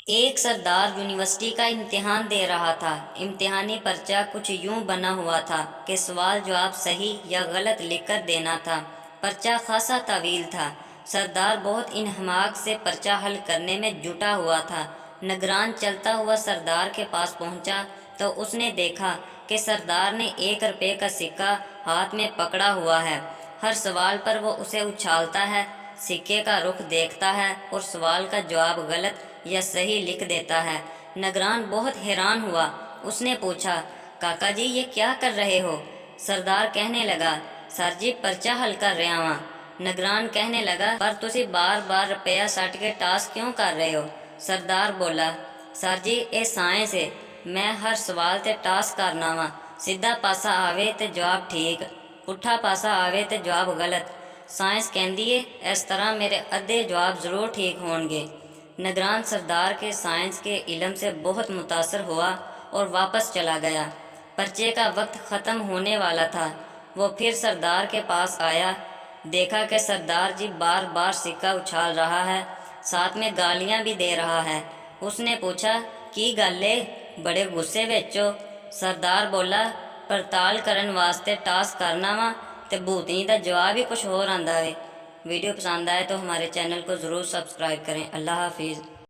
ایک سردار یونیورسٹی کا امتحان دے رہا تھا۔ امتحانی پرچہ کچھ یوں بنا ہوا تھا کہ سوال جواب صحیح یا غلط لکھ کر دینا تھا۔ پرچہ خاصا طویل تھا۔ سردار بہت انہماک سے پرچہ حل کرنے میں جٹا ہوا تھا۔ نگران چلتا ہوا سردار کے پاس پہنچا تو اس نے دیکھا کہ سردار نے 1 روپے کا سکہ ہاتھ میں پکڑا ہوا ہے۔ ہر سوال پر وہ اسے اچھالتا ہے، سکے کا رخ دیکھتا ہے اور سوال کا جواب غلط یا صحیح لکھ دیتا ہے۔ نگران بہت حیران ہوا۔ اس نے پوچھا، کاکا جی یہ کیا کر رہے ہو؟ سردار کہنے لگا، سر جی پرچہ حل کر رہا ہاں۔ نگران کہنے لگا، پر تسی بار بار روپیہ سٹ کے ٹاس کیوں کر رہے ہو؟ سردار بولا، سر جی اے سائنس ہے، میں ہر سوال تے ٹاس کرنا وا، سیدھا پاسا آوے تے جواب ٹھیک، پٹھا پاسا آوے تے جواب غلط۔ سائنس کہندی ہے اس طرح میرے ادھے جواب ضرور ٹھیک ہون گے۔ نگران سردار کے سائنس کے علم سے بہت متاثر ہوا اور واپس چلا گیا۔ پرچے کا وقت ختم ہونے والا تھا۔ وہ پھر سردار کے پاس آیا، دیکھا کہ سردار جی بار بار سکہ اچھال رہا ہے، ساتھ میں گالیاں بھی دے رہا ہے۔ اس نے پوچھا، کی گل ہے، بڑے غصے وچ ہو؟ سردار بولا، پڑتال کرن واسطے ٹاس کرنا وا تے بھوتنی دا جواب ہی کچھ ہور آندا ہے۔ ویڈیو پسند آئے تو ہمارے چینل کو ضرور سبسکرائب کریں۔ اللہ حافظ۔